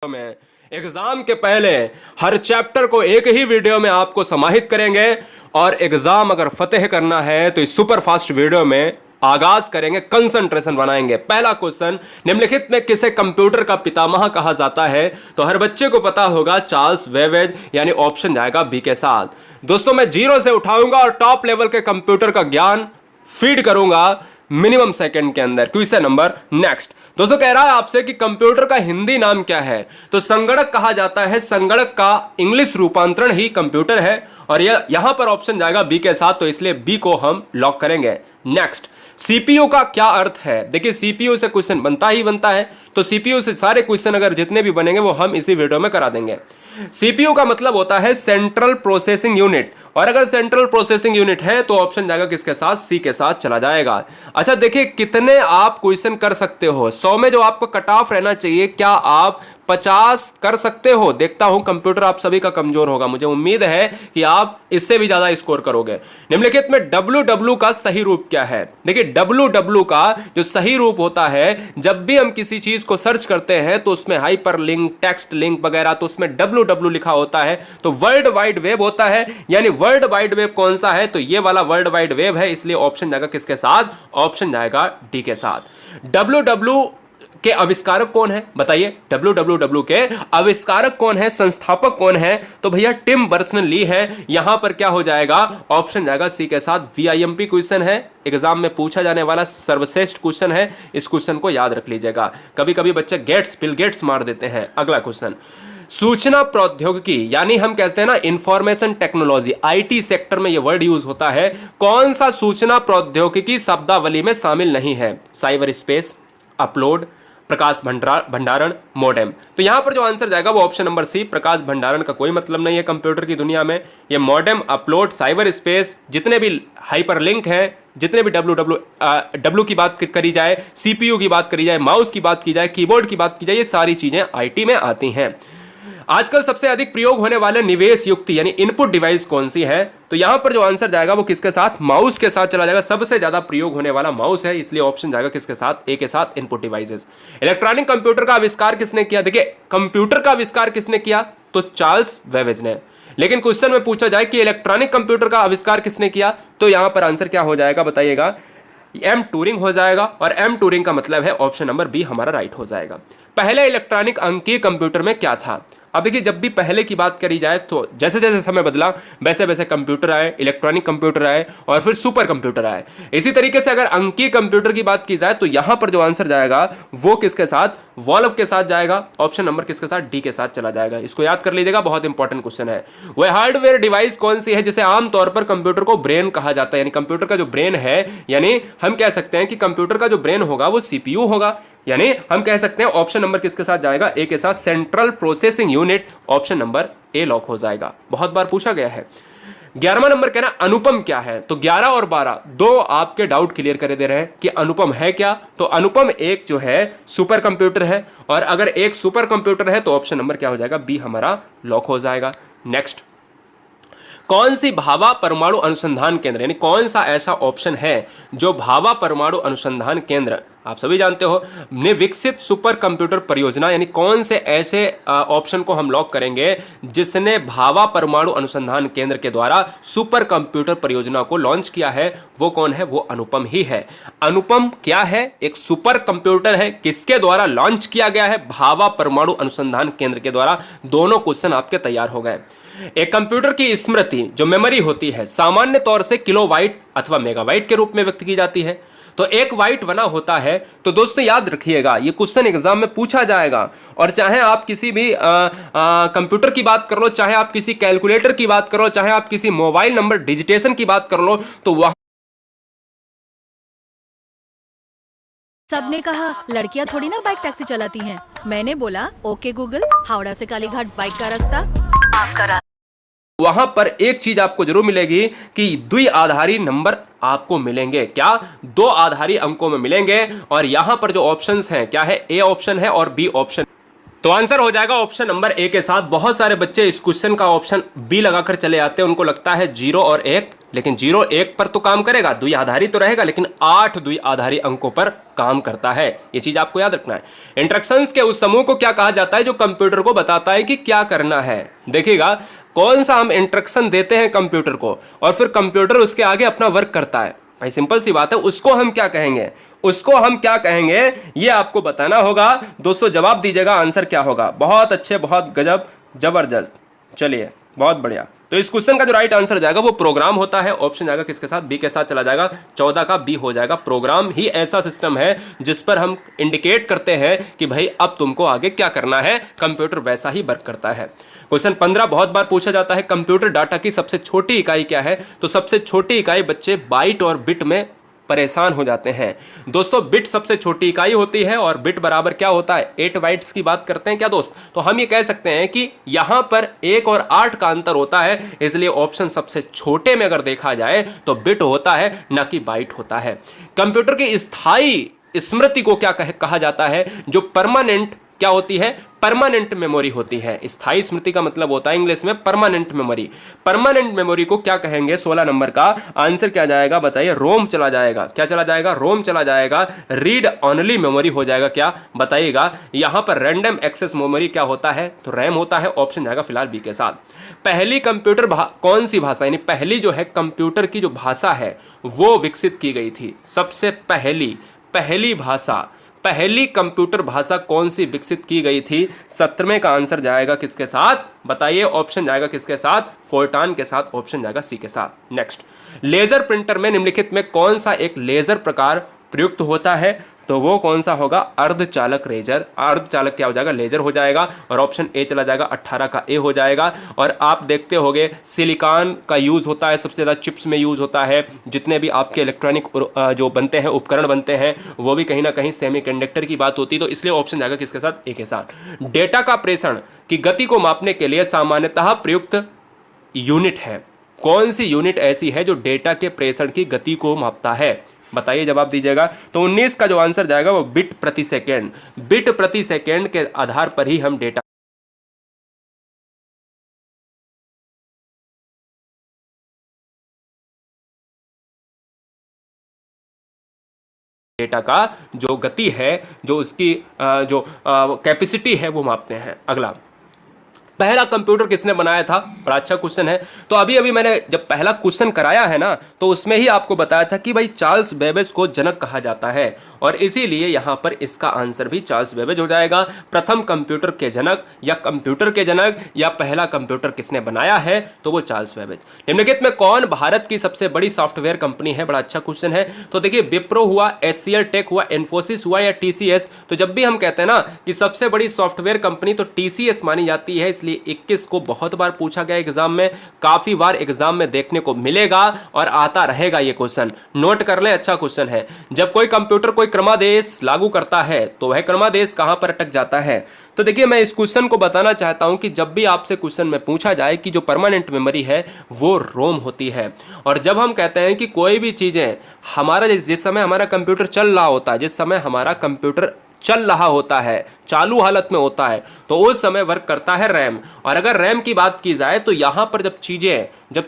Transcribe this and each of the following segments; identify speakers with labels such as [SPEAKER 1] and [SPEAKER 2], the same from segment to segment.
[SPEAKER 1] में एग्जाम के पहले हर चैप्टर को एक ही वीडियो में आपको समाहित करेंगे और एग्जाम अगर फतेह करना है तो इस सुपर फास्ट वीडियो में आगाज करेंगे, कंसंट्रेशन बनाएंगे। पहला क्वेश्चन, निम्नलिखित में किसे कंप्यूटर का पितामह कहा जाता है? तो हर बच्चे को पता होगा चार्ल्स बेबेज, यानी ऑप्शन जाएगा बी के साथ। दोस्तों मैं जीरो से उठाऊंगा और टॉप लेवल के कंप्यूटर का ज्ञान फीड करूंगा मिनिमम सेकंड के अंदर। Question number next. दोस्तों कह रहा है आपसे कि कंप्यूटर का हिंदी नाम क्या है? तो संगणक कहा जाता है। संगणक का इंग्लिश रूपांतरण ही कंप्यूटर है और यहां पर ऑप्शन जाएगा बी के साथ, तो इसलिए बी को हम लॉक करेंगे। नेक्स्ट, सीपीयू का क्या अर्थ है? देखिए सीपीयू से क्वेश्चन बनता ही बनता है, तो सीपीयू से सारे क्वेश्चन अगर जितने भी बनेंगे वो हम इसी वीडियो में करा देंगे। सीपीयू का मतलब होता है सेंट्रल प्रोसेसिंग यूनिट, और अगर सेंट्रल प्रोसेसिंग यूनिट है तो ऑप्शन जाएगा किसके साथ? सी के साथ चला जाएगा। अच्छा देखिए कितने आप क्वेश्चन कर सकते हो। 100 में जो आपको कट ऑफ रहना चाहिए, क्या आप 50 कर सकते हो? देखता हूं कंप्यूटर आप सभी का कमजोर होगा, मुझे उम्मीद है कि आप इससे भी ज्यादा स्कोर करोगे। निम्नलिखित में www का सही रूप क्या है? देखिए www का जो सही रूप होता है, जब भी हम किसी चीज को सर्च करते हैं तो उसमें हाइपर लिंक, टेक्स्ट लिंक वगैरह, तो उसमें www लिखा होता है, तो वर्ल्ड वाइड वेब होता है। यानी वर्ल्ड वाइड वेब कौन सा है? तो ये वाला वर्ल्ड वाइड वेब है, इसलिए ऑप्शन जाएगा किसके साथ? ऑप्शन जाएगा डी के साथ। www के आविष्कारक कौन है? बताइए www के आविष्कारक कौन है, संस्थापक कौन है? तो भैया टिम बर्नर्स-ली है। यहां पर क्या हो जाएगा? ऑप्शन जाएगा सी के साथ। वीआईएमपी क्वेश्चन है, एग्जाम में पूछा जाने वाला सर्वश्रेष्ठ क्वेश्चन है, इस क्वेश्चन को याद रख लीजिएगा। कभी कभी बच्चे बिल गेट्स मार देते हैं। अगला क्वेश्चन, सूचना प्रौद्योगिकी यानी हम कहते हैं ना इंफॉर्मेशन टेक्नोलॉजी, आईटी सेक्टर में यह वर्ड यूज होता है। कौन सा सूचना प्रौद्योगिकी शब्दावली में शामिल नहीं है? साइबर स्पेस, अपलोड, प्रकाश भंडारण, मॉडेम। तो यहां पर जो आंसर जाएगा वो ऑप्शन नंबर सी, प्रकाश भंडारण का कोई मतलब नहीं है कंप्यूटर की दुनिया में। ये मॉडेम, अपलोड, साइबर स्पेस, जितने भी हाइपरलिंक हैं, जितने भी डब्ल्यू की बात करी जाए, सीपीयू की बात करी जाए, माउस की बात की जाए, कीबोर्ड की बात की जाए, ये सारी चीजें आईटी में आती हैं। आजकल सबसे अधिक प्रयोग होने वाले निवेश युक्ति यानी इनपुट डिवाइस कौन सी है? तो यहां पर जो आंसर जाएगा वो किसके साथ? माउस के साथ चला जाएगा। सबसे ज्यादा प्रयोग होने वाला माउस है, इसलिए ऑप्शन जाएगा किसके साथ? ए के साथ, इनपुट डिवाइसेस। इलेक्ट्रॉनिक कंप्यूटर का आविष्कार किसने किया? देखिए कंप्यूटर का आविष्कार किसने किया? तो चार्ल्स बेबेज ने। लेकिन क्वेश्चन में पूछा जाए कि इलेक्ट्रॉनिक कंप्यूटर का आविष्कार किसने किया, तो यहां पर आंसर क्या हो जाएगा बताइएगा? एम टूरिंग हो जाएगा, और एम टूरिंग का मतलब है ऑप्शन नंबर बी हमारा राइट हो जाएगा। पहले इलेक्ट्रॉनिक अंकीय कंप्यूटर में क्या था? अब देखिए जब भी पहले की बात करी जाए तो जैसे जैसे समय बदला वैसे वैसे कंप्यूटर आए, इलेक्ट्रॉनिक कंप्यूटर आए और फिर सुपर कंप्यूटर आए। इसी तरीके से अगर अंकीय कंप्यूटर की बात की जाए तो यहां पर जो आंसर जाएगा वो किसके साथ? वॉल्व के साथ जाएगा। ऑप्शन नंबर किसके साथ? डी के साथ चला जाएगा। इसको याद कर लीजिएगा, बहुत इंपॉर्टेंट क्वेश्चन है। वह हार्डवेयर डिवाइस कौन सी है जिसे आमतौर पर कंप्यूटर को ब्रेन कहा जाता है? यानी कंप्यूटर का जो ब्रेन है, यानी हम कह सकते हैं कि कंप्यूटर का जो ब्रेन होगा वो सीपीयू होगा। यानी हम कह सकते हैं ऑप्शन नंबर किसके साथ जाएगा? ए के साथ, central processing unit. Option number A lock हो जाएगा, बहुत बार पूछा गया है। 11वां नंबर कहना अनुपम क्या है? तो 11 और 12 दो आपके डाउट क्लियर कर दे रहे हैं कि अनुपम है क्या। तो अनुपम एक जो है सुपर कंप्यूटर है, और अगर एक सुपर कंप्यूटर है तो ऑप्शन नंबर क्या हो जाएगा? बी हमारा लॉक हो जाएगा। नेक्स्ट, कौन सी भाभा परमाणु अनुसंधान केंद्र, यानी कौन सा ऐसा ऑप्शन है जो भाभा परमाणु अनुसंधान केंद्र, आप सभी जानते हो, ने विकसित सुपर कंप्यूटर परियोजना, यानी कौन से ऐसे ऑप्शन को हम लॉक करेंगे जिसने भाभा परमाणु अनुसंधान केंद्र के द्वारा सुपर कंप्यूटर परियोजना को लॉन्च किया है? वो कौन है? वो अनुपम ही है। अनुपम क्या है? एक सुपर कंप्यूटर है, किसके द्वारा लॉन्च किया गया है? भाभा परमाणु अनुसंधान केंद्र के द्वारा। दोनों क्वेश्चन आपके तैयार हो गए। एक कंप्यूटर की स्मृति जो मेमोरी होती है सामान्य तौर से किलोबाइट अथवा मेगाबाइट के रूप में व्यक्त की जाती है। तो एक बाइट बना होता है। तो दोस्तों याद रखिएगा, ये क्वेश्चन एग्जाम में पूछा जाएगा, और चाहे आप किसी भी कंप्यूटर की बात कर लो, चाहे आप किसी कैलकुलेटर की बात करो, चाहे आप किसी मोबाइल नंबर डिजिटेशन की बात कर लो, तो वह
[SPEAKER 2] सबने कहा लड़कियां थोड़ी ना बाइक टैक्सी चलाती हैं। मैंने बोला ओके गूगल, हावड़ा से कालीघाट बाइक का रास्ता।
[SPEAKER 1] वहां पर एक चीज आपको जरूर मिलेगी कि द्विआधारी नंबर आपको मिलेंगे। क्या? 2 आधारी अंकों में मिलेंगे। और यहां पर जो ऑप्शंस हैं, क्या है? ए ऑप्शन है और बी ऑप्शन। तो आंसर हो जाएगा ऑप्शन नंबर ए के साथ। बहुत सारे बच्चे इस क्वेश्चन का ऑप्शन बी लगाकर चले आते हैं, उनको लगता है 0 और 1 लेकिन 0 1 पर तो काम करेगा, द्विआधारी तो रहेगा, लेकिन 8 द्विआधारी अंकों पर काम करता है। ये चीज आपको याद रखना है। इंस्ट्रक्शंस के उस समूह को क्या कहा जाता है जो कंप्यूटर को बताता है कि क्या करना है। देखिएगा कौन सा हम इंस्ट्रक्शन देते हैं कंप्यूटर को और फिर कंप्यूटर उसके आगे अपना वर्क करता है। भाई सिंपल सी बात है, उसको हम क्या कहेंगे, उसको हम क्या कहेंगे ये आपको बताना होगा। दोस्तों जवाब दीजिएगा, आंसर क्या होगा। बहुत अच्छे, बहुत गजब, जबरदस्त। चलिए बहुत बढ़िया। तो इस क्वेश्चन का जो राइट आंसर जाएगा वो प्रोग्राम होता है। ऑप्शन जाएगा किसके साथ, बी के साथ चला जाएगा। 14 का बी हो जाएगा। प्रोग्राम ही ऐसा सिस्टम है जिस पर हम इंडिकेट करते हैं कि भाई अब तुमको आगे क्या करना है, कंप्यूटर वैसा ही वर्क करता है। क्वेश्चन 15 बहुत बार पूछा जाता है, कंप्यूटर डाटा की सबसे छोटी इकाई क्या है। तो सबसे छोटी इकाई बच्चे बाइट और बिट में परेशान हो जाते हैं। दोस्तों बिट सबसे छोटी इकाई होती है और बिट बराबर क्या होता है, 8 बाइट्स की बात करते हैं क्या दोस्त। तो हम ये कह सकते हैं कि यहां पर 1 और 8 का अंतर होता है, इसलिए ऑप्शन सबसे छोटे में अगर देखा जाए तो बिट होता है, ना कि बाइट होता है। कंप्यूटर की स्थायी स्मृति को क्या कहा जाता है, जो परमानेंट क्या होती है, परमानेंट मेमोरी होती है। स्थायी स्मृति का मतलब होता है इंग्लिश में परमानेंट मेमोरी। परमानेंट मेमोरी को क्या कहेंगे, 16 नंबर का आंसर क्या जाएगा बताइए, रोम चला जाएगा। क्या चला जाएगा, रोम चला जाएगा। रीड ओनली मेमोरी हो जाएगा क्या बताइएगा। यहां पर रैंडम एक्सेस मेमोरी क्या होता है, तो रैम होता है। ऑप्शन जाएगा फिलहाल बी के साथ। पहली कंप्यूटर कौन सी भाषा, यानी पहली जो है कंप्यूटर की जो भाषा है वो विकसित की गई थी। सबसे पहली भाषा, पहली कंप्यूटर भाषा कौन सी विकसित की गई थी। 17वें का आंसर जाएगा किसके साथ बताइए। ऑप्शन जाएगा किसके साथ, फोर्टान के साथ। ऑप्शन जाएगा सी के साथ। नेक्स्ट, लेजर प्रिंटर में निम्नलिखित में कौन सा एक लेजर प्रकार प्रयुक्त होता है, तो वो कौन सा होगा, अर्धचालक लेजर। अर्धचालक क्या हो जाएगा, लेजर हो जाएगा। और ऑप्शन ए चला जाएगा, 18 का ए हो जाएगा। और आप देखते होंगे सिलिकॉन का यूज होता है, सबसे ज्यादा चिप्स में यूज होता है। जितने भी आपके इलेक्ट्रॉनिक जो बनते हैं, उपकरण बनते हैं, वो भी कहीं ना कहीं सेमीकंडक्टर की बात होती है। तो इसलिए ऑप्शन जाएगा किसके साथ, ए के साथ। डेटा का प्रेषण की गति को मापने के लिए सामान्यतः प्रयुक्त यूनिट है। कौन सी यूनिट ऐसी है जो डेटा के प्रेषण की गति को मापता है, बताइए जवाब दीजिएगा। तो 19 का जो आंसर जाएगा वो बिट प्रति सेकेंड। बिट प्रति सेकेंड के आधार पर ही हम डेटा का जो गति है, जो उसकी जो कैपेसिटी है वो मापते हैं। अगला, पहला कंप्यूटर किसने बनाया था, बड़ा अच्छा क्वेश्चन है। तो अभी अभी मैंने जब पहला क्वेश्चन कराया है ना, तो उसमें ही आपको बताया था कि भाई चार्ल्स बेबेज को जनक कहा जाता है, और इसीलिए यहां पर इसका आंसर भी चार्ल्स बेबेज हो जाएगा। प्रथम कंप्यूटर के जनक या कंप्यूटर के जनक या पहला कंप्यूटर किसने बनाया है, तो वो चार्ल्स बेबेज। निम्नलिखित में कौन भारत की सबसे बड़ी सॉफ्टवेयर कंपनी है, बड़ा अच्छा क्वेश्चन है। तो देखिए विप्रो हुआ, एचसीएल टेक हुआ, इन्फोसिस हुआ या टीसीएस। तो जब भी हम कहते हैं ना कि सबसे बड़ी सॉफ्टवेयर कंपनी, तो टीसीएस मानी जाती है। इसलिए 21 को बहुत बार पूछा गया एग्जाम में, काफी बार एग्जाम में देखने को मिलेगा और आता रहेगा ये क्वेश्चन। नोट कर ले, अच्छा क्वेश्चन है। जब कोई कंप्यूटर कोई क्रमादेश लागू करता है तो वह क्रमादेश कहां पर अटक जाता है। तो देखिए मैं इस क्वेश्चन को बताना चाहता हूं कि जब भी आपसे क्वेश्चन में पूछा जाए कि जो परमानेंट मेमोरी है वो रोम होती है। और जब हम कहते हैं कि कोई भी चीजें हमारा जिस समय हमारा कंप्यूटर चल रहा होता है, जिस समय हमारा कंप्यूटर चल रहा होता है, चालू हालत में होता है, तो उस समय वर्क करता है रैम। और अगर रैम की बात की जाए तो यहां पर जब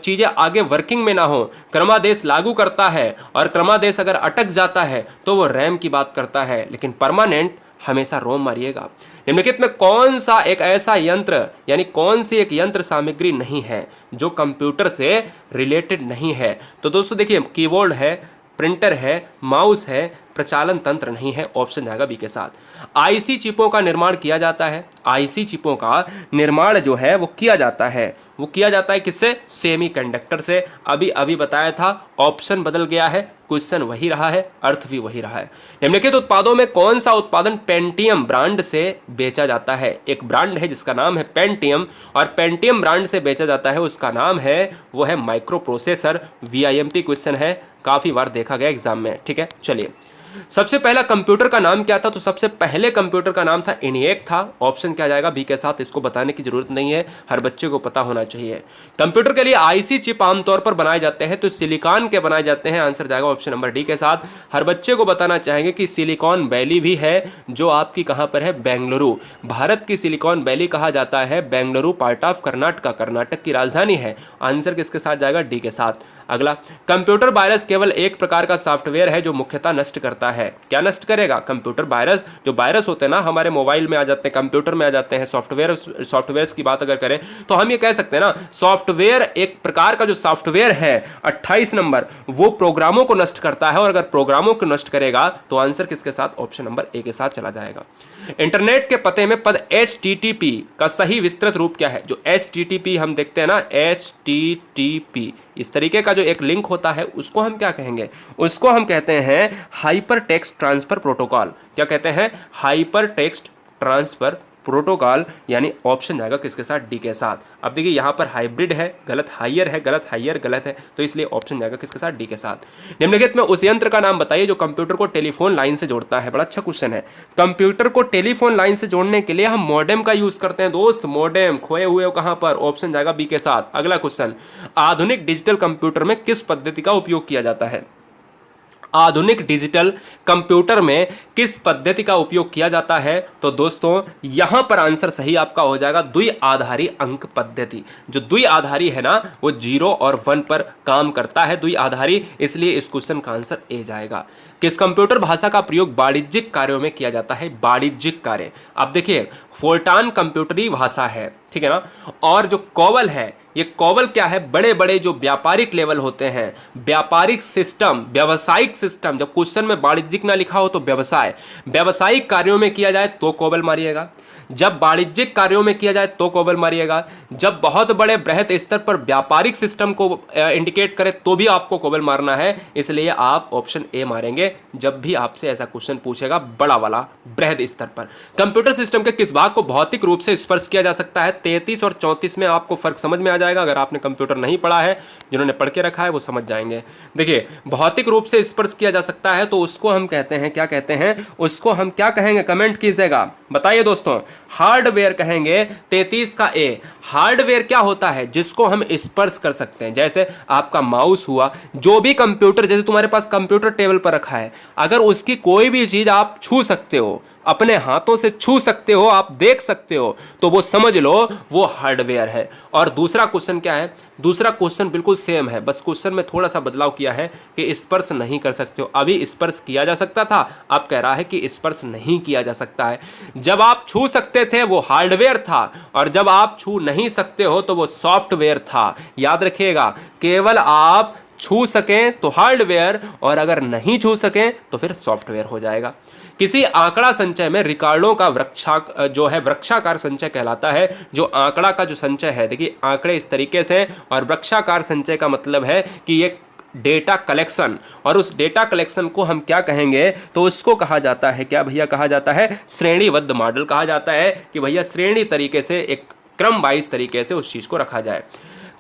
[SPEAKER 1] चीजें आगे वर्किंग में ना हो, क्रमादेश लागू करता है और क्रमादेश अगर अटक जाता है तो वो रैम की बात करता है। लेकिन परमानेंट हमेशा रोम मारिएगा। निम्नलिखित में कौन सा एक ऐसा यंत्र, यानी कौन सी एक यंत्र सामग्री नहीं है जो कंप्यूटर से रिलेटेड नहीं है। तो दोस्तों देखिए कीबोर्ड है, प्रिंटर है, माउस है, प्रचालन तंत्र नहीं है। ऑप्शन जाएगा बी के साथ। आईसी चिपों का निर्माण किया जाता है। आईसी चिपों का निर्माण जो है वो किया जाता है किससे, सेमीकंडक्टर से। अभी अभी बताया था, ऑप्शन बदल गया है, क्वेश्चन वही रहा है, अर्थ भी वही रहा है। निम्नलिखित उत्पादों में कौन सा उत्पादन पेंटियम ब्रांड से बेचा जाता है। एक ब्रांड है जिसका नाम है पेंटियम, और पेंटियम ब्रांड से बेचा जाता है, उसका नाम है वो है माइक्रो प्रोसेसर। वीआईएमपी क्वेश्चन है, काफी बार देखा गया एग्जाम में। ठीक है, चलिए सबसे पहला कंप्यूटर का नाम क्या था? तो सबसे पहले कंप्यूटर का नाम था ENIAC था। ऑप्शन क्या जाएगा? बी के साथ। इसको बताने की जरूरत नहीं है, हर बच्चे को पता होना चाहिए। कंप्यूटर के लिए आईसी चिप आमतौर पर बनाए जाते हैं तो सिलिकॉन के बनाए जाते हैं। आंसर जाएगा ऑप्शन नंबर डी के साथ। हर बच्चे को बताना चाहेंगे कि सिलिकॉन वैली भी है जो आपकी कहां पर है? बेंगलुरु। भारत की सिलिकॉन वैली कहा जाता है बेंगलुरु, पार्ट ऑफ कर्नाटका, कर्नाटक की राजधानी है। आंसर किसके साथ जाएगा? डी के साथ। अगला, कंप्यूटर वायरस केवल एक प्रकार का सॉफ्टवेयर है जो मुख्यतः नष्ट करता है। क्या नष्ट करेगा? Computer virus. जो वायरस होते हैं ना हमारे मोबाइल में आ जाते हैं, कंप्यूटर में आ जाते हैं, सॉफ्टवेयर्स की बात अगर करें तो हम ये कह सकते हैं ना, सॉफ्टवेयर एक प्रकार का जो सॉफ्टवेयर है 28 नंबर, वो प्रोग्रामों को नष्ट करता है। और अगर प्रोग्रामों को नष्ट करेगा तो आंसर किसके साथ? ऑप्शन नंबर ए के साथ चला जाएगा। इंटरनेट के पते में पद HTTP का सही विस्तृत रूप क्या है? जो HTTP हम देखते हैं ना, HTTP इस तरीके का जो एक लिंक होता है उसको हम क्या कहेंगे? उसको हम कहते हैं हाइपर टेक्स्ट ट्रांसफर प्रोटोकॉल। क्या कहते हैं? Hyper text transfer protocol. यानी ऑप्शन जाएगा किसके साथ? डी के साथ। अब देखिए यहाँ पर हाइब्रिड है गलत, हाइयर है गलत, हाइयर गलत है, तो इसलिए ऑप्शन जाएगा किसके साथ? डी के साथ। निम्नलिखित में उस यंत्र का नाम बताइए जो कंप्यूटर को टेलीफोन लाइन से जोड़ता है। बड़ा अच्छा क्वेश्चन है। कंप्यूटर को टेलीफोन लाइन से जोड़ने के लिए हम मॉडेम का यूज करते हैं दोस्त। मॉडेम खोए हुए कहां पर? ऑप्शन जाएगा बी के साथ। अगला क्वेश्चन, आधुनिक डिजिटल कंप्यूटर में किस पद्धति का उपयोग किया जाता है? आधुनिक डिजिटल कंप्यूटर में किस पद्धति का उपयोग किया जाता है? तो दोस्तों यहां पर आंसर सही आपका हो जाएगा द्विआधारी अंक पद्धति। जो द्विआधारी है ना, वो 0 और 1 पर काम करता है, द्विआधारी, इसलिए इस क्वेश्चन का आंसर ए जाएगा। किस कंप्यूटर भाषा का प्रयोग वाणिज्यिक कार्यों में किया जाता है? वाणिज्यिक कार्य। अब देखिए, फोर्टान कंप्यूटरी भाषा है, ठीक है ना। और जो कोवल है, ये कोवल क्या है? बड़े बड़े जो व्यापारिक लेवल होते हैं, व्यापारिक सिस्टम, व्यावसायिक सिस्टम। जब क्वेश्चन में वाणिज्यिक ना लिखा हो तो व्यवसाय, व्यावसायिक कार्यों में किया जाए तो कोवल मारिएगा। जब वाणिज्यिक कार्यों में किया जाए तो कोवल मारिएगा। जब बहुत बड़े बृहत स्तर पर व्यापारिक सिस्टम को इंडिकेट करे तो भी आपको कोवल मारना है, इसलिए आप ऑप्शन ए मारेंगे जब भी आपसे ऐसा क्वेश्चन पूछेगा बड़ा वाला बृहद स्तर पर। कंप्यूटर सिस्टम के किस भाग को भौतिक रूप से स्पर्श किया जा सकता है? 33 और 34 में आपको फर्क समझ में आ जाएगा। अगर आपने कंप्यूटर नहीं पढ़ा है, जिन्होंने पढ़ के रखा है वो समझ जाएंगे। देखिए, भौतिक रूप से स्पर्श किया जा सकता है तो उसको हम कहते हैं, क्या कहते हैं? उसको हम क्या कहेंगे? कमेंट कीजिएगा, बताइए दोस्तों। हार्डवेयर कहेंगे। 33 का ए। हार्डवेयर क्या होता है? जिसको हम स्पर्श कर सकते हैं, जैसे आपका माउस हुआ, जो भी कंप्यूटर, जैसे तुम्हारे पास कंप्यूटर टेबल पर रखा है, अगर उसकी कोई भी चीज आप छू सकते हो, अपने हाथों से छू सकते हो, आप देख सकते हो, तो वो समझ लो वो हार्डवेयर है। और दूसरा क्वेश्चन क्या है? दूसरा क्वेश्चन बिल्कुल सेम है, बस क्वेश्चन में थोड़ा सा बदलाव किया है कि स्पर्श नहीं कर सकते हो। अभी स्पर्श किया जा सकता था, अब कह रहा है कि स्पर्श नहीं किया जा सकता है। जब आप छू सकते थे वो हार्डवेयर था, और जब आप छू नहीं सकते हो तो वो सॉफ्टवेयर था। याद रखिएगा, केवल आप छू सकें तो हार्डवेयर, और अगर नहीं छू सकें तो फिर सॉफ्टवेयर हो जाएगा। किसी आंकड़ा संचय में रिकॉर्डों का वृक्षाकार संचय कहलाता है। जो आंकड़ा का जो संचय है, देखिए आंकड़े इस तरीके से, और वृक्षाकार संचय का मतलब है कि ये डेटा कलेक्शन, और उस डेटा कलेक्शन को हम क्या कहेंगे? तो उसको कहा जाता है, क्या भैया कहा जाता है? श्रेणीबद्ध मॉडल कहा जाता है, कि भैया श्रेणी तरीके से, एक क्रम वाइज तरीके से उस चीज को रखा जाए।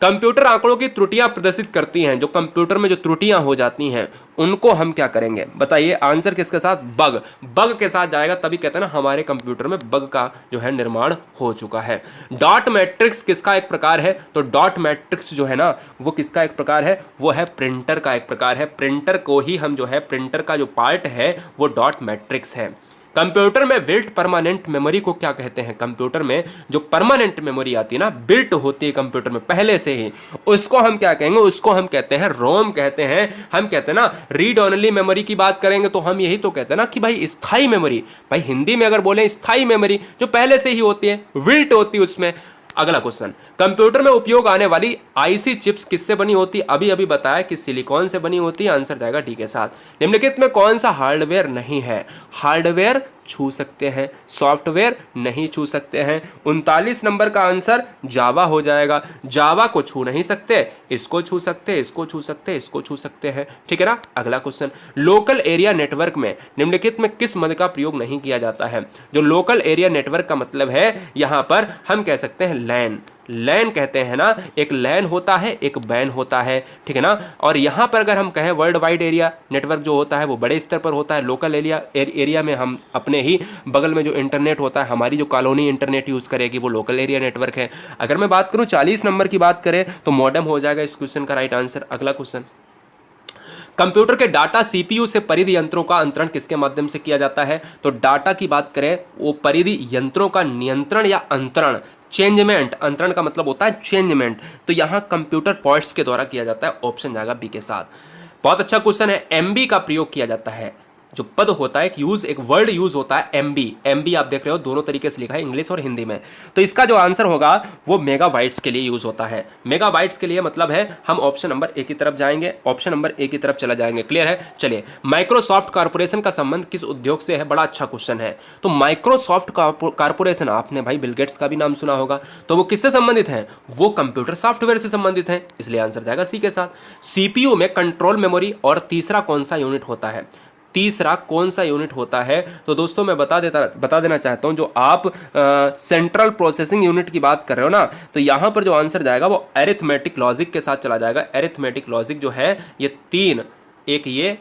[SPEAKER 1] कंप्यूटर आंकड़ों की त्रुटियां प्रदर्शित करती हैं। जो कंप्यूटर में जो त्रुटियां हो जाती हैं उनको हम क्या करेंगे? बताइए। आंसर किसके साथ? बग। बग के साथ जाएगा, तभी कहते हैं ना हमारे कंप्यूटर में बग का जो है निर्माण हो चुका है। डॉट मैट्रिक्स किसका एक प्रकार है? तो डॉट मैट्रिक्स जो है ना, वो किसका एक प्रकार है? वो है प्रिंटर का एक प्रकार है। प्रिंटर को ही हम जो है, प्रिंटर का जो पार्ट है वो डॉट मैट्रिक्स है। कंप्यूटर में बिल्ट परमानेंट मेमोरी को क्या कहते हैं? कंप्यूटर में जो परमानेंट मेमोरी आती है ना, बिल्ट होती है कंप्यूटर में पहले से ही, उसको हम क्या कहेंगे? उसको हम कहते हैं रोम कहते हैं। हम कहते हैं ना, रीड ओनली मेमोरी की बात करेंगे तो हम यही तो कहते हैं ना कि भाई स्थाई मेमोरी। भाई हिंदी में अगर बोले स्थाई मेमोरी, जो पहले से ही होती है, बिल्ट होती है उसमें। अगला क्वेश्चन, कंप्यूटर में उपयोग आने वाली आईसी चिप्स किससे बनी होती है? अभी अभी बताया कि सिलिकॉन से बनी होती है। आंसर जाएगा डी के साथ। निम्नलिखित में कौन सा हार्डवेयर नहीं है? हार्डवेयर छू सकते हैं, सॉफ्टवेयर नहीं छू सकते हैं। 39 नंबर का आंसर जावा हो जाएगा। जावा को छू नहीं सकते, इसको छू सकते, इसको छू सकते, इसको छू सकते हैं, ठीक है ना। अगला क्वेश्चन, लोकल एरिया नेटवर्क में निम्नलिखित में किस मद का प्रयोग नहीं किया जाता है? जो लोकल एरिया नेटवर्क का मतलब है, यहां पर हम कह सकते हैं लैन। लैन कहते हैं ना, एक लैन होता है एक बैन होता है, ठीक है ना। और यहाँ पर अगर हम कहें वर्ल्ड वाइड एरिया नेटवर्क जो होता है वो बड़े स्तर पर होता है। लोकल एरिया में हम अपने ही बगल में जो इंटरनेट होता है, हमारी जो कॉलोनी इंटरनेट यूज़ करेगी वो लोकल एरिया नेटवर्क है। अगर मैं बात करूँ 40 नंबर की बात करें तो मॉडेम हो जाएगा इस क्वेश्चन का राइट आंसर। अगला क्वेश्चन, कंप्यूटर के डाटा सीपीयू से परिधि यंत्रों का अंतरण किसके माध्यम से किया जाता है? तो डाटा की बात करें, वो परिधि यंत्रों का नियंत्रण या अंतरण, चेंजमेंट, अंतरण का मतलब होता है चेंजमेंट, तो यहाँ कंप्यूटर पॉइंट्स के द्वारा किया जाता है। ऑप्शन जाएगा बी के साथ। बहुत अच्छा क्वेश्चन है। एमबी का प्रयोग किया जाता है, जो पद होता है, एक वर्ड यूज होता है एमबी। एमबी आप देख रहे हो दोनों तरीके से लिखा है, इंग्लिश और हिंदी में। तो इसका जो आंसर होगा वो मेगाबाइट्स के लिए यूज होता है। मेगाबाइट्स के लिए मतलब है हम ऑप्शन नंबर ए की तरफ जाएंगे, ऑप्शन नंबर ए की तरफ चला जाएंगे। क्लियर है? चलिए, माइक्रोसॉफ्ट कॉर्पोरेशन का संबंध किस उद्योग से है? बड़ा अच्छा क्वेश्चन है। तो माइक्रोसॉफ्ट कॉर्पोरेशन, आपने भाई बिल गेट्स का भी नाम सुना होगा, तो वो किससे संबंधित है? वो कंप्यूटर सॉफ्टवेयर से संबंधित है, इसलिए आंसर जाएगा सी के साथ। सीपीयू में कंट्रोल मेमोरी और तीसरा कौन सा यूनिट होता है? तीसरा कौन सा यूनिट होता है? तो दोस्तों मैं बता देना चाहता हूं, जो आप सेंट्रल प्रोसेसिंग यूनिट की बात कर रहे हो ना, तो यहां पर जो आंसर जाएगा वो अरिथमेटिक लॉजिक के साथ चला जाएगा। अरिथमेटिक लॉजिक जो है ये तीन, एक ये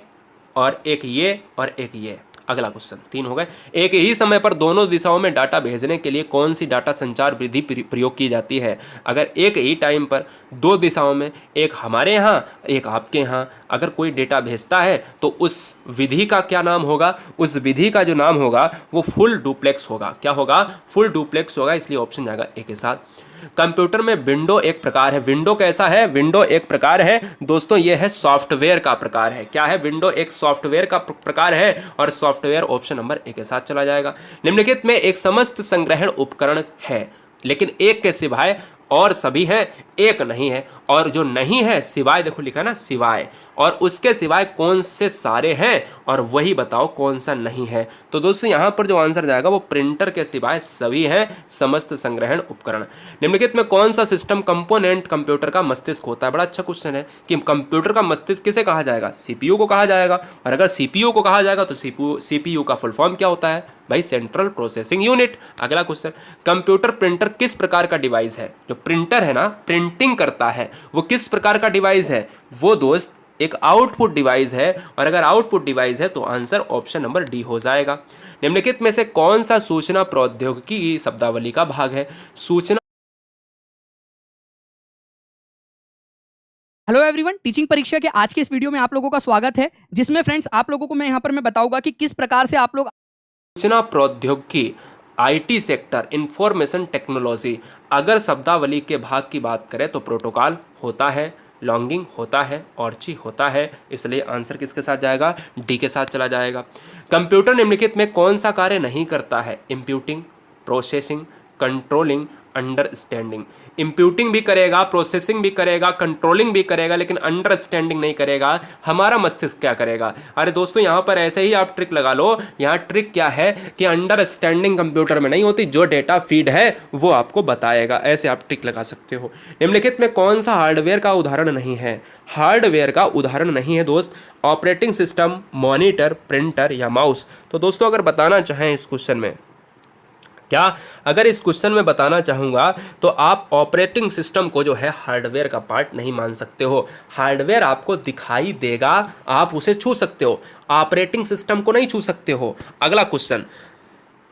[SPEAKER 1] और एक ये और एक ये। अगला क्वेश्चन, तीन हो गए। एक ही समय पर दोनों दिशाओं में डाटा भेजने के लिए कौन सी डाटा संचार विधि प्रयोग की जाती है? अगर एक ही टाइम पर दो दिशाओं में, एक हमारे यहाँ एक आपके यहाँ, अगर कोई डेटा भेजता है तो उस विधि का क्या नाम होगा? उस विधि का जो नाम होगा वो फुल डुप्लेक्स होगा। क्या होगा? फुल डुप्लेक्स होगा, इसलिए ऑप्शन जाएगा ए के साथ। कंप्यूटर में विंडो एक प्रकार है। विंडो कैसा है? विंडो एक प्रकार है दोस्तों, ये है सॉफ्टवेयर का प्रकार है। क्या है? विंडो एक सॉफ्टवेयर का प्रकार है, और सॉफ्टवेयर ऑप्शन नंबर ए के साथ चला जाएगा। निम्नलिखित में एक समस्त संग्रहण उपकरण है, लेकिन एक के सिवाय और सभी हैं, एक नहीं है, और जो नहीं है सिवाय, देखो लिखा है ना सिवाय, और उसके सिवाय कौन से सारे हैं, और वही बताओ कौन सा नहीं है। तो दोस्तों यहाँ पर जो आंसर जाएगा वो प्रिंटर के सिवाय सभी हैं समस्त संग्रहण उपकरण। निम्नलिखित में कौन सा सिस्टम कंपोनेंट कंप्यूटर का मस्तिष्क होता है? बड़ा अच्छा क्वेश्चन है कि कंप्यूटर का मस्तिष्क किसे कहा जाएगा? सीपीयू को कहा जाएगा। और अगर सीपीयू को कहा जाएगा तो सीपीयू का फुल फॉर्म क्या होता है भाई? Central processing unit. अगला क्वेश्चन, कंप्यूटर प्रिंटर किस प्रकार का डिवाइस है? जो प्रिंटर है ना, प्रिंटिंग करता है, वो किस प्रकार का डिवाइस है? वो दोस्त एक आउटपुट डिवाइस है, और अगर आउटपुट डिवाइस है तो आंसर ऑप्शन नंबर डी हो जाएगा। निम्नलिखित में से कौन सा सूचना प्रौद्योगिकी की शब्दावली का भाग है? सूचना
[SPEAKER 3] हेलो एवरीवन, टीचिंग परीक्षा के आज के इस वीडियो में आप लोगों का स्वागत है, जिसमें फ्रेंड्स आप लोगों को मैं बताऊंगा कि किस प्रकार से आप लोग
[SPEAKER 1] सूचना प्रौद्योगिकी, आईटी सेक्टर, इंफॉर्मेशन टेक्नोलॉजी, अगर शब्दावली के भाग की बात करें तो प्रोटोकॉल होता है, लॉन्गिंग होता है, ऑर्ची होता है, इसलिए आंसर किसके साथ जाएगा? डी के साथ चला जाएगा। कंप्यूटर निम्नलिखित में कौन सा कार्य नहीं करता है? इंप्यूटिंग, प्रोसेसिंग, कंट्रोलिंग, अंडरस्टैंडिंग। इंप्यूटिंग भी करेगा, प्रोसेसिंग भी करेगा, कंट्रोलिंग भी करेगा, लेकिन अंडरस्टैंडिंग नहीं करेगा। हमारा मस्तिष्क क्या करेगा? अरे दोस्तों यहाँ पर ऐसे ही आप ट्रिक लगा लो। यहाँ ट्रिक क्या है कि अंडरस्टैंडिंग कंप्यूटर में नहीं होती, जो डेटा फीड है वो आपको बताएगा। ऐसे आप ट्रिक लगा सकते हो। निम्नलिखित में कौन सा हार्डवेयर का उदाहरण नहीं है? हार्डवेयर का उदाहरण नहीं है दोस्त, ऑपरेटिंग सिस्टम, मॉनिटर, प्रिंटर या माउस। तो दोस्तों अगर बताना चाहें इस क्वेश्चन में, अगर इस क्वेश्चन में बताना चाहूँगा तो आप ऑपरेटिंग सिस्टम को जो है हार्डवेयर का पार्ट नहीं मान सकते हो। हार्डवेयर आपको दिखाई देगा, आप उसे छू सकते हो, ऑपरेटिंग सिस्टम को नहीं छू सकते हो। अगला क्वेश्चन,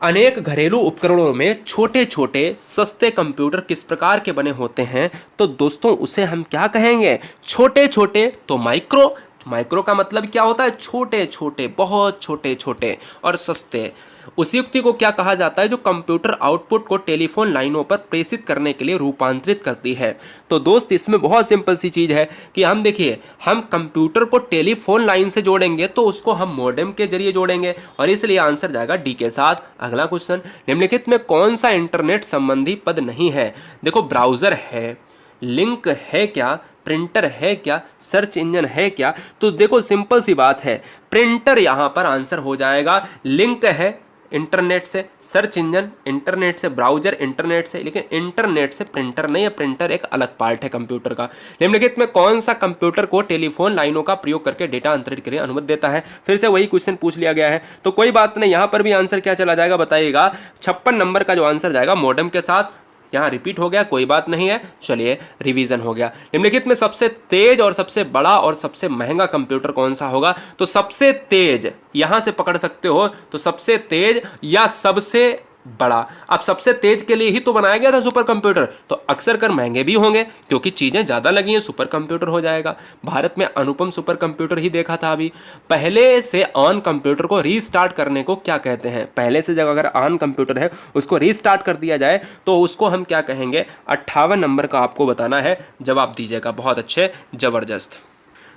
[SPEAKER 1] अनेक घरेलू उपकरणों में छोटे छोटे सस्ते कंप्यूटर किस प्रकार के बने होते हैं? तो दोस्तों उसे हम क्या कहेंगे? छोटे छोटे, तो माइक्रो। माइक्रो का मतलब क्या होता है? छोटे छोटे, बहुत छोटे छोटे, और सस्ते। उस युक्ति को क्या कहा जाता है जो कंप्यूटर आउटपुट को टेलीफोन लाइनों पर प्रेषित करने के लिए रूपांतरित करती है? तो दोस्त इसमें बहुत सिंपल सी चीज़ है कि हम देखिए, हम कंप्यूटर को टेलीफोन लाइन से जोड़ेंगे तो उसको हम मॉडेम के जरिए जोड़ेंगे, और इसलिए आंसर जाएगा डी के साथ। अगला क्वेश्चन, निम्नलिखित में कौन सा इंटरनेट संबंधी पद नहीं है? देखो, ब्राउज़र है, लिंक है क्या, प्रिंटर है क्या, सर्च इंजन है क्या? तो देखो सिंपल सी बात है, प्रिंटर यहाँ पर आंसर हो जाएगा। लिंक है इंटरनेट से, सर्च इंजन इंटरनेट से, ब्राउजर इंटरनेट से, लेकिन इंटरनेट से प्रिंटर नहीं है। प्रिंटर एक अलग पार्ट है कंप्यूटर का। निम्नलिखित में कौन सा कंप्यूटर को टेलीफोन लाइनों का प्रयोग करके डेटा अंतरित करने की अनुमति देता है? फिर से वही क्वेश्चन पूछ लिया गया है, तो कोई बात नहीं, यहाँ पर भी आंसर क्या चला जाएगा बताइएगा? 56 नंबर का जो आंसर जाएगा मॉडेम के साथ। यहाँ रिपीट हो गया, कोई बात नहीं है, चलिए रिवीजन हो गया। निम्नलिखित में सबसे तेज और सबसे बड़ा और सबसे महंगा कंप्यूटर कौन सा होगा? तो सबसे तेज यहां से पकड़ सकते हो, तो सबसे तेज या सबसे बड़ा। अब सबसे तेज के लिए ही तो बनाया गया था सुपर कंप्यूटर, तो अक्सर कर महंगे भी होंगे क्योंकि चीजें ज्यादा लगी हैं, सुपर कंप्यूटर हो जाएगा। भारत में अनुपम सुपर कंप्यूटर ही देखा था अभी। पहले से ऑन कंप्यूटर को रीस्टार्ट करने को क्या कहते हैं? पहले से जब अगर ऑन कंप्यूटर है उसको रीस्टार्ट कर दिया जाए तो उसको हम क्या कहेंगे? 58 नंबर का आपको बताना है, जवाब दीजिएगा। बहुत अच्छे, जबरदस्त।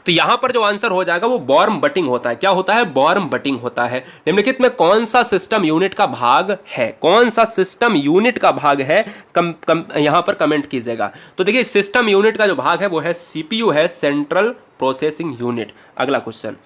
[SPEAKER 1] तो यहां पर जो आंसर हो जाएगा वो वार्म बटिंग होता है। क्या होता है? वार्म बटिंग होता है। निम्नलिखित में कौन सा सिस्टम यूनिट का भाग है? कौन सा सिस्टम यूनिट का भाग है? यहां पर कमेंट कीजिएगा। तो देखिए, सिस्टम यूनिट का जो भाग है वो है सीपीयू, है सेंट्रल प्रोसेसिंग यूनिट। अगला क्वेश्चन,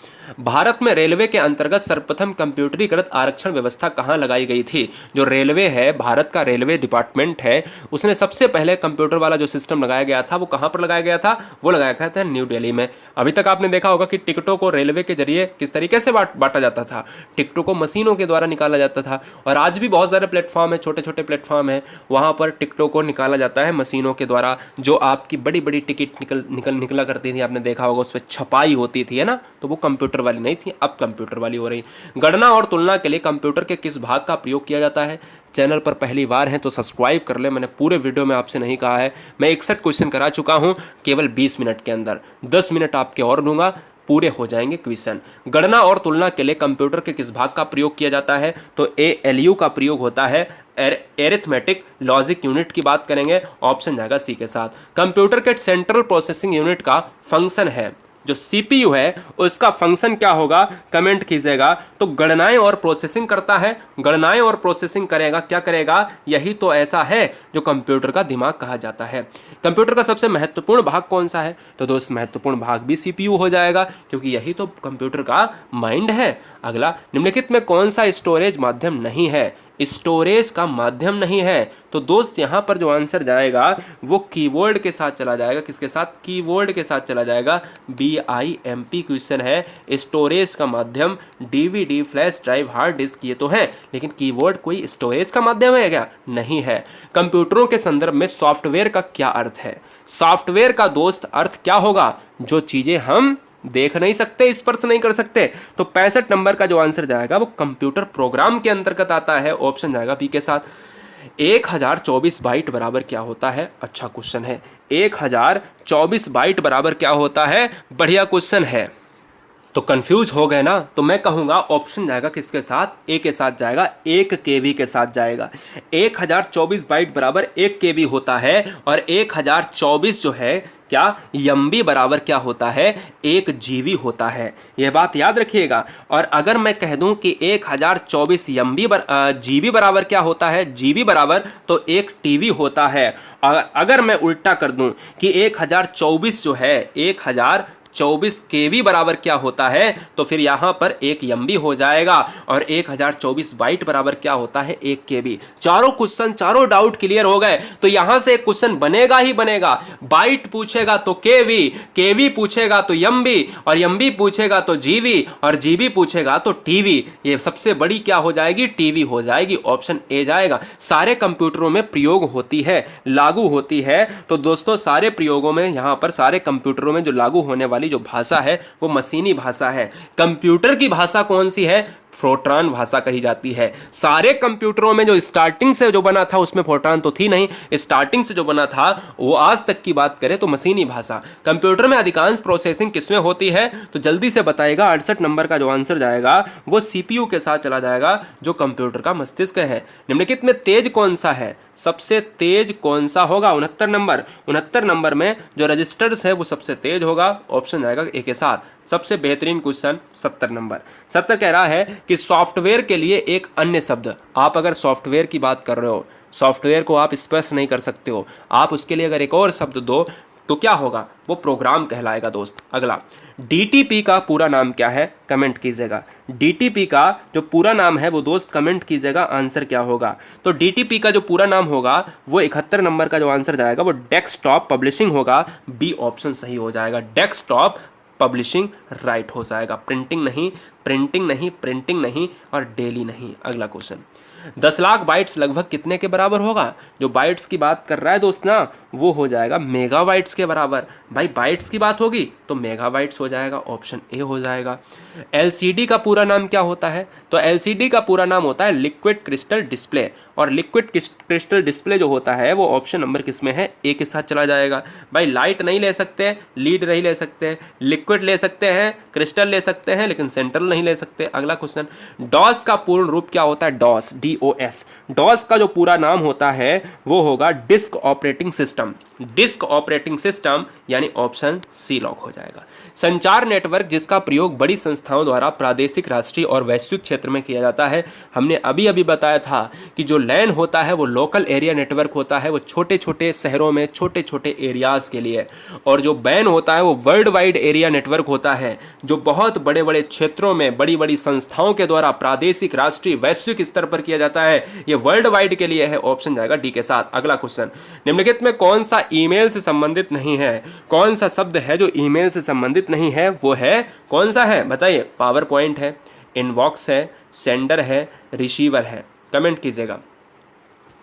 [SPEAKER 1] भारत में रेलवे के अंतर्गत सर्वप्रथम कंप्यूटरीकृत आरक्षण व्यवस्था कहां लगाई गई थी? जो रेलवे है, भारत का रेलवे डिपार्टमेंट है, उसने सबसे पहले कंप्यूटर वाला जो सिस्टम लगाया गया था वो कहां पर लगाया गया था? वो लगाया गया था न्यू दिल्ली में। अभी तक आपने देखा होगा कि टिकटों को रेलवे के जरिए किस तरीके से बांटा जाता था। टिकटों को मशीनों के द्वारा निकाला जाता था, और आज भी बहुत सारे प्लेटफॉर्म है, छोटे छोटे प्लेटफॉर्म है, वहां पर टिकटों को निकाला जाता है मशीनों के द्वारा। जो आपकी बड़ी बड़ी टिकट निकला करती थी, आपने देखा होगा उस पर छपाई होती थी, है ना, तो वो कंप्यूटर वाली नहीं थी, अब कंप्यूटर वाली हो रही। गणना और तुलना के लिए कंप्यूटर के किस भाग का प्रयोग किया जाता है? चैनल पर पहली बार है तो सब्सक्राइब कर ले। मैंने पूरे वीडियो में आपसे नहीं कहा है, मैं 61 क्वेश्चन करा चुका हूं केवल 20 मिनट के अंदर। 10 मिनट आपके और दूंगा, पूरे हो जाएंगे क्वेश्चन। गणना और तुलना के लिए कंप्यूटर के किस भाग का प्रयोग किया जाता है? तो ALU का प्रयोग होता है। एरिथमेटिक लॉजिक यूनिट की बात करेंगे, ऑप्शन जाएगा सी के साथ। कंप्यूटर के सेंट्रल प्रोसेसिंग यूनिट का फंक्शन है, जो CPU है उसका फंक्शन क्या होगा? कमेंट कीजिएगा। तो गणनाएं और प्रोसेसिंग करता है, गणनाएं और प्रोसेसिंग करेगा, क्या करेगा? यही तो ऐसा है जो कंप्यूटर का दिमाग कहा जाता है। कंप्यूटर का सबसे महत्वपूर्ण भाग कौन सा है? तो दोस्त, महत्वपूर्ण भाग भी CPU हो जाएगा, क्योंकि यही तो कंप्यूटर का माइंड है। अगला, निम्नलिखित में कौन सा स्टोरेज माध्यम नहीं है? स्टोरेज का माध्यम नहीं है, तो दोस्त यहां पर जो आंसर जाएगा वो कीबोर्ड के साथ चला जाएगा। किसके साथ? कीबोर्ड के साथ चला जाएगा। BIMP क्वेश्चन है। स्टोरेज का माध्यम DVD, flash drive, hard disk, ये तो है, लेकिन कीबोर्ड कोई स्टोरेज का माध्यम है क्या? नहीं है। कंप्यूटरों के संदर्भ में सॉफ्टवेयर का क्या अर्थ है? सॉफ्टवेयर का दोस्त अर्थ क्या होगा? जो चीजें हम देख नहीं सकते, स्पर्श नहीं कर सकते। तो 65 नंबर का जो आंसर जाएगा वो कंप्यूटर प्रोग्राम के अंतर्गत आता है, ऑप्शन जाएगा बी के साथ। 1024 बाइट बराबर क्या होता है? अच्छा क्वेश्चन है। 1024 बाइट बराबर क्या होता है? बढ़िया क्वेश्चन है। तो कंफ्यूज हो गए ना? तो मैं कहूंगा ऑप्शन जाएगा किसके साथ? ए के साथ जाएगा, 1 KB के साथ जाएगा। 1024 बाइट बराबर 1 KB होता है, और 1024 जो है क्या MB बराबर क्या होता है? 1 GB होता है। यह बात याद रखिएगा। और अगर मैं कह दूं कि 1024 GB बराबर क्या होता है? GB बराबर तो 1 TB होता है। अगर मैं उल्टा कर दूं कि 1024 जो है 1024 KB बराबर क्या होता है, तो फिर यहां पर 1 MB हो जाएगा, और 1024 बाइट बराबर क्या होता है? 1 KB। चारों क्वेश्चन, चारों डाउट क्लियर हो गए। तो यहां से एक क्वेश्चन बनेगा ही बनेगा। बाइट पूछेगा तो KB पूछेगा तो MB, और MB पूछेगा तो GB, और GB पूछेगा तो TB। ये सबसे बड़ी क्या हो जाएगी? TB हो जाएगी। ऑप्शन ए जाएगा। सारे कंप्यूटरों में प्रयोग होती है, लागू होती है। तो दोस्तों, सारे प्रयोगों में, यहां पर सारे कंप्यूटरों में जो लागू होने वाली जो भाषा है वो मशीनी भाषा है। कंप्यूटर की भाषा कौन सी है? फोर्ट्रान भाषा कही जाती है। सारे कंप्यूटरों में जो स्टार्टिंग से जो बना था उसमें फोर्ट्रान तो थी नहीं, स्टार्टिंग से जो बना था वो आज तक की बात करें तो मशीनी भाषा। कंप्यूटर में अधिकांश प्रोसेसिंग किसमें होती है? तो जल्दी से बताइएगा। 68 नंबर का जो आंसर जाएगा वो CPU के साथ चला जाएगा, जो कंप्यूटर का मस्तिष्क है। निम्नलिखित में तेज कौन सा है? सबसे तेज कौन सा होगा? 69 नंबर में जो रजिस्टर्स है वो सबसे तेज होगा, ऑप्शन जाएगा ए के साथ। सबसे बेहतरीन क्वेश्चन 70 नंबर। 70 कह रहा है कि सॉफ्टवेयर के लिए एक अन्य शब्द। आप अगर सॉफ्टवेयर की बात कर रहे हो, सॉफ्टवेयर को आप स्पर्श नहीं कर सकते हो, आप उसके लिए अगर एक और शब्द दो तो क्या होगा? वो प्रोग्राम कहलाएगा दोस्त। अगला, DTP का पूरा नाम क्या है? कमेंट कीजिएगा। DTP का जो पूरा नाम है वो दोस्त कमेंट कीजिएगा, आंसर क्या होगा? तो DTP का जो पूरा नाम होगा वो 71 नंबर का जो आंसर जाएगा वो डेस्कटॉप पब्लिशिंग होगा। बी ऑप्शन सही हो जाएगा। डेस्कटॉप पब्लिशिंग राइट हो जाएगा। प्रिंटिंग नहीं, प्रिंटिंग नहीं, प्रिंटिंग नहीं, और डेली नहीं। अगला क्वेश्चन, 10 लाख बाइट्स लगभग कितने के बराबर होगा? जो बाइट्स की बात कर रहा है दोस्त ना, वो हो जाएगा मेगाबाइट्स के बराबर। भाई बाइट्स की बात होगी तो मेगाबाइट्स हो जाएगा, ऑप्शन ए हो जाएगा। एलसीडी का पूरा नाम क्या होता है? तो एलसीडी का पूरा नाम होता है लिक्विड क्रिस्टल डिस्प्ले, और लिक्विड क्रिस्टल डिस्प्ले जो होता है वो ऑप्शन नंबर किसमें है? ए के साथ चला जाएगा। भाई लाइट नहीं ले सकते, लीड नहीं ले सकते, लिक्विड ले सकते हैं, क्रिस्टल ले सकते हैं, लेकिन सेंट्रल नहीं ले सकते। अगला क्वेश्चन, डॉस का पूर्ण रूप क्या होता है? डॉस, DOS, डॉस का जो पूरा नाम होता है वो होगा disk operating system. Disk operating system यानी ऑप्शन सी लॉक हो जाएगा। संचार नेटवर्क जिसका प्रयोग बड़ी संस्थाओं द्वारा प्रादेशिक, राष्ट्रीय और वैश्विक क्षेत्र में किया जाता है। हमने अभी अभी बताया था कि जो लैन होता है वो लोकल एरिया नेटवर्क होता है, वो छोटे छोटे शहरों में छोटे छोटे एरियाज के लिए, और जो बैन होता है वो वर्ल्ड वाइड एरिया नेटवर्क होता है, जो बहुत बड़े बड़े क्षेत्रों में बड़ी बड़ी संस्थाओं के द्वारा प्रादेशिक, राष्ट्रीय, वैश्विक स्तर पर किया जाता है। ये वर्ल्ड वाइड के लिए है, ऑप्शन जाएगा डी के साथ। अगला क्वेश्चन, निम्नलिखित में कौन सा ईमेल से संबंधित नहीं है? कौन सा शब्द है जो ईमेल से संबंधित नहीं है? वो है कौन सा है बताइए? पावर पॉइंट है, इनबॉक्स है, सेंडर है, रिसीवर है, कमेंट कीजिएगा।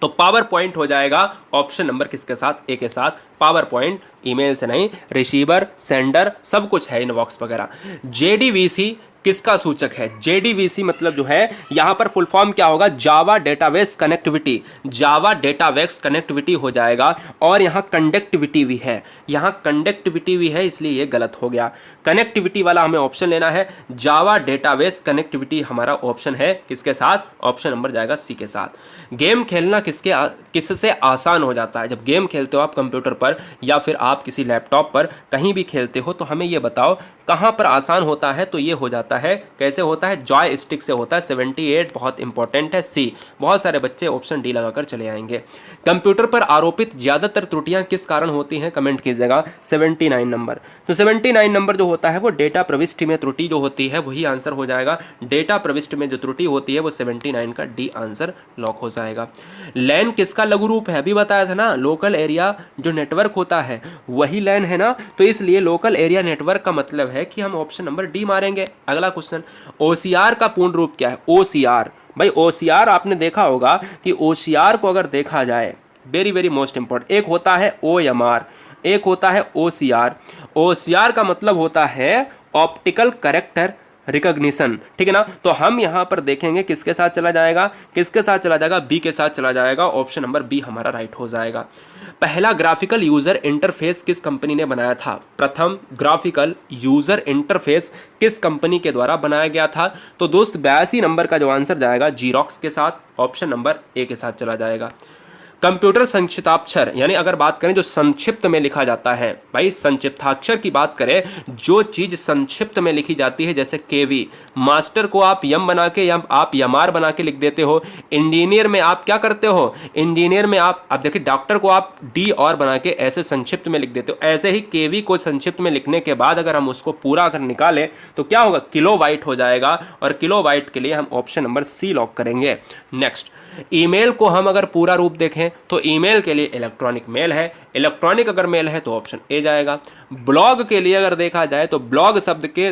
[SPEAKER 1] तो पावर पॉइंट हो जाएगा ऑप्शन नंबर किसके साथ? ए के साथ। पावर पॉइंट ईमेल से नहीं, रिसीवर, सेंडर सब कुछ है, इनबॉक्स वगैरह। JDVC किसका सूचक है? JDVC मतलब जो है यहां पर फुल फॉर्म क्या होगा? जावा डेटाबेस कनेक्टिविटी। जावा डेटाबेस कनेक्टिविटी हो जाएगा, और यहां कंडक्टिविटी भी है, यहां कंडक्टिविटी भी है, इसलिए ये गलत हो गया। कनेक्टिविटी वाला हमें ऑप्शन लेना है। जावा डेटाबेस कनेक्टिविटी हमारा ऑप्शन है किसके साथ? ऑप्शन नंबर जाएगा सी के साथ। गेम खेलना किससे आसान हो जाता है? जब गेम खेलते हो आप कंप्यूटर पर या फिर आप किसी लैपटॉप पर कहीं भी खेलते हो, तो हमें ये बताओ कहां पर आसान होता है? तो ये हो जाता है, कैसे होता है? जॉय स्टिक से होता है। 78 बहुत इंपॉर्टेंट है। सी, बहुत सारे बच्चे ऑप्शन डी लगाकर चले आएंगे। कंप्यूटर पर आरोपित ज्यादातर त्रुटियां किस कारण होती हैं? कमेंट कीजिएगा। 79 नंबर। तो 79 नंबर जो होता है वो डेटा प्रविष्टि में त्रुटि जो होती है वही आंसर हो जाएगा। डेटा प्रविष्टि में जो त्रुटि होती है वो 79 का डी आंसर लॉक हो जाएगा। लैन किसका लघु रूप है? अभी बताया था ना, लोकल एरिया जो नेटवर्क होता है वही लैन है ना, तो इसलिए लोकल एरिया नेटवर्क का मतलब है कि हम ऑप्शन नंबर डी मारेंगे। अगला क्वेश्चन, OCR का पूर्ण रूप क्या है? OCR, भाई OCR आपने देखा होगा कि OCR को अगर देखा जाए, वेरी वेरी मोस्ट इंपॉर्टेंट, एक होता है OMR, एक होता है OCR। OCR का मतलब होता है ऑप्टिकल कैरेक्टर रिकॉग्निशन, ठीक है ना। तो हम यहां पर देखेंगे किसके साथ चला जाएगा? किसके साथ चला जाएगा? बी के साथ चला जाएगा। ऑप्शन नंबर बी हमारा राइट हो जाएगा। पहला ग्राफिकल यूजर इंटरफेस किस कंपनी ने बनाया था? प्रथम ग्राफिकल यूजर इंटरफेस किस कंपनी के द्वारा बनाया गया था? तो दोस्त 82 नंबर का जो आंसर जाएगा जीरोक्स के साथ। ऑप्शन नंबर ए के साथ चला जाएगा। कंप्यूटर संक्षिप्ताक्षर, यानी अगर बात करें जो संक्षिप्त में लिखा जाता है, भाई संक्षिप्ताक्षर की बात करें, जो चीज संक्षिप्त में लिखी जाती है, जैसे केवी, मास्टर को आप यम बना के या आप यमार बना के लिख देते हो। इंजीनियर में आप क्या करते हो? इंजीनियर में आप देखिए, डॉक्टर को आप डी और बना के ऐसे संक्षिप्त में लिख देते हो। ऐसे ही केवी को संक्षिप्त में लिखने के बाद अगर हम उसको पूरा अगर निकालें तो क्या होगा? किलोबाइट हो जाएगा, और किलोबाइट के लिए हम ऑप्शन नंबर सी लॉक करेंगे। नेक्स्ट, ईमेल को हम अगर पूरा रूप देखें तो ईमेल के लिए इलेक्ट्रॉनिक मेल है, इलेक्ट्रॉनिक अगर मेल है तो ऑप्शन ए जाएगा। ब्लॉग के लिए अगर देखा जाए तो ब्लॉग शब्द के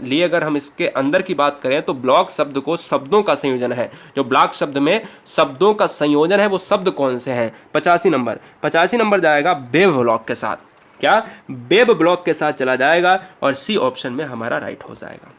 [SPEAKER 1] लिए अगर हम इसके अंदर की बात करें तो ब्लॉग शब्द को शब्दों का संयोजन है। जो ब्लॉग शब्द में शब्दों का संयोजन है वो शब्द कौन से हैं? 85 नंबर। 85 नंबर जाएगा वेब ब्लॉग के साथ। क्या? वेब ब्लॉग के साथ चला जाएगा, और सी ऑप्शन में हमारा राइट हो जाएगा।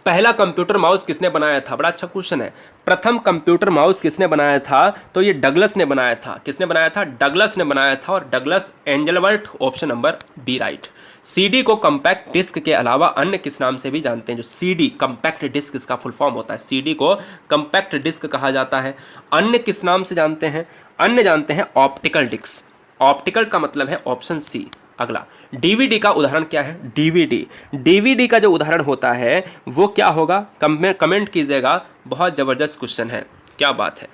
[SPEAKER 1] पहला कंप्यूटर माउस किसने बनाया था? बड़ा अच्छा क्वेश्चन है। प्रथम कंप्यूटर माउस किसने बनाया था? तो ये डगलस ने बनाया था। किसने बनाया था? डगलस ने बनाया था, और Douglas Engelbart, option number B right. CD को कंपैक्ट डिस्क के अलावा अन्य किस नाम से भी जानते हैं? जो सीडी कंपैक्ट डिस्क, इसका फुल फॉर्म होता है, सीडी को कंपैक्ट डिस्क कहा जाता है। अन्य किस नाम से जानते हैं? अन्य जानते हैं ऑप्टिकल डिस्क। ऑप्टिकल का मतलब है ऑप्शन सी। अगला, डीवीडी का उदाहरण क्या है? डीवीडी का जो उदाहरण होता है वो क्या होगा? कमेंट कीजिएगा। बहुत जबरदस्त क्वेश्चन है, क्या बात है।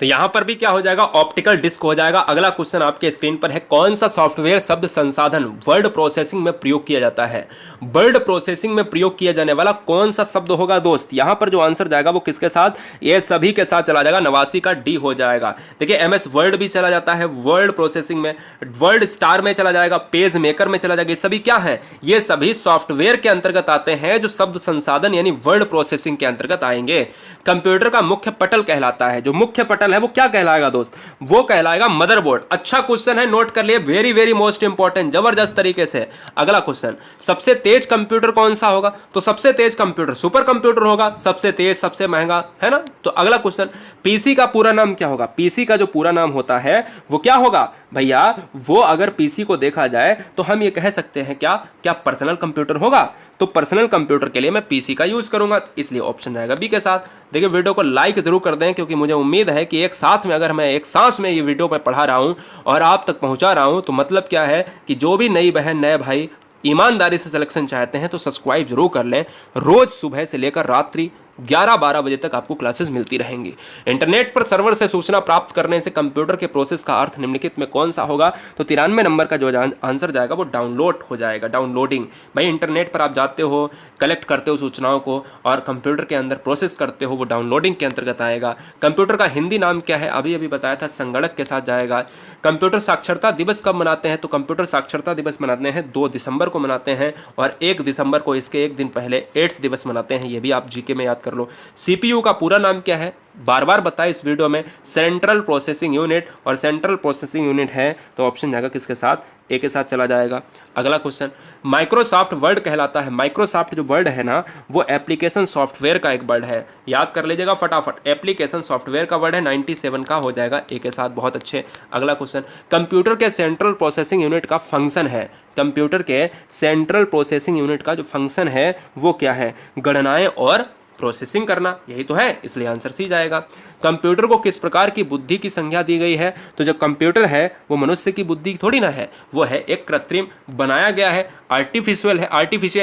[SPEAKER 1] तो यहां पर भी क्या हो जाएगा, ऑप्टिकल डिस्क हो जाएगा। अगला क्वेश्चन आपके स्क्रीन पर है, कौन सा सॉफ्टवेयर शब्द संसाधन वर्ड प्रोसेसिंग में प्रयोग किया जाता है? वर्ड प्रोसेसिंग में प्रयोग किया जाने वाला कौन सा शब्द होगा दोस्त? यहां पर जो आंसर जाएगा वो किसके साथ, ये सभी के साथ चला जाएगा, 89 का डी हो जाएगा। देखिए एमएस वर्ड भी चला जाता है वर्ड प्रोसेसिंग में, वर्ड स्टार में चला जाएगा, पेज मेकर में चला जाएगा। ये सभी क्या है, ये सभी सॉफ्टवेयर के अंतर्गत आते हैं जो शब्द संसाधन यानी वर्ड प्रोसेसिंग के अंतर्गत आएंगे। कंप्यूटर का मुख्य पटल कहलाता है, जो मुख्य पटल है वो क्या कहलाएगा दोस्त, वो कहलाएगा मदरबोर्ड। अच्छा क्वेश्चन है, नोट कर लिए, वेरी वेरी मोस्ट इंपॉर्टेंट, जबरदस्त तरीके से। अगला क्वेश्चन, सबसे तेज कंप्यूटर कौन सा होगा? तो सबसे तेज कंप्यूटर सुपर कंप्यूटर होगा, सबसे तेज सबसे महंगा, है ना। तो अगला क्वेश्चन, पीसी का पूरा नाम क्या होगा? पीसी का जो पूरा नाम होता है वो क्या होगा भैया, वो अगर पीसी को देखा जाए तो हम ये कह सकते हैं क्या, क्या पर्सनल कंप्यूटर होगा? तो पर्सनल कंप्यूटर के लिए मैं पीसी का यूज करूंगा, इसलिए ऑप्शन रहेगा बी के साथ। देखिए वीडियो को लाइक जरूर कर दें, क्योंकि मुझे उम्मीद है कि एक साथ में अगर मैं एक सांस में ये वीडियो पर पढ़ा रहा हूं और आप तक पहुंचा रहा हूं, तो मतलब क्या है कि जो भी नई बहन नए भाई ईमानदारी से सिलेक्शन चाहते हैं तो सब्सक्राइब जरूर कर लें। रोज सुबह से लेकर रात्रि 11-12 बजे तक आपको क्लासेस मिलती रहेंगी। इंटरनेट पर सर्वर से सूचना प्राप्त करने से कंप्यूटर के प्रोसेस का अर्थ निम्नलिखित में कौन सा होगा? तो 93 नंबर का जो आंसर जाएगा वो डाउनलोड हो जाएगा, डाउनलोडिंग। भाई इंटरनेट पर आप जाते हो, कलेक्ट करते हो सूचनाओं को और कंप्यूटर के अंदर प्रोसेस करते हो, वो डाउनलोडिंग के अंतर्गत आएगा। कंप्यूटर का हिंदी नाम क्या है? अभी अभी बताया था, संगणक के साथ जाएगा। कंप्यूटर साक्षरता दिवस कब मनाते हैं? तो कंप्यूटर साक्षरता दिवस मनाते हैं 2 दिसंबर को मनाते हैं, और 1 दिसंबर को इसके एक दिन पहले एड्स दिवस मनाते हैं। ये भी आप जीके में याद कर लो। सीपीयू का पूरा नाम क्या है? बार बार बताया इस वीडियो में, सेंट्रल प्रोसेसिंग यूनिट, और सेंट्रल प्रोसेसिंग यूनिट है तो ऑप्शन जाएगा किसके साथ, ए के साथ चला जाएगा। अगला क्वेश्चन, माइक्रोसॉफ्ट वर्ड कहलाता है, माइक्रोसॉफ्ट जो वर्ड है ना वो एप्लीकेशन सॉफ्टवेयर का एक वर्ड है, याद कर लीजिएगा फटाफट, एप्लीकेशन सॉफ्टवेयर का वर्ड है, 97 का हो जाएगा ए के साथ, बहुत अच्छे। अगला क्वेश्चन, कंप्यूटर के सेंट्रल प्रोसेसिंग यूनिट का फंक्शन है, कंप्यूटर के सेंट्रल प्रोसेसिंग यूनिट का जो फंक्शन है वो क्या है? गणनाएं और प्रोसेसिंग करना, यही तो है, इसलिए आंसर सी जाएगा। कंप्यूटर को किस प्रकार की बुद्धि की संज्ञा दी गई है? तो जो कंप्यूटर है वो मनुष्य की बुद्धि थोड़ी ना है, वो है एक कृत्रिम बनाया गया है, आर्टिफिशियल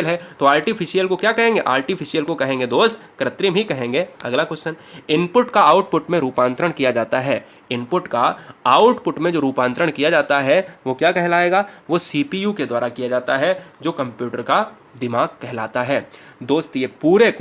[SPEAKER 1] है। तो आर्टिफिशियल को क्या कहेंगे? आर्टिफिशियल को कहेंगे दोस्त कृत्रिम ही कहेंगे। अगला क्वेश्चन, इनपुट का आउटपुट में रूपांतरण किया जाता है, इनपुट का आउटपुट में जो रूपांतरण किया जाता है वो क्या कहलाएगा? वो सीपीयू के द्वारा किया जाता है, जो कंप्यूटर का दिमाग कहलाता है। दोस्त ये पूरे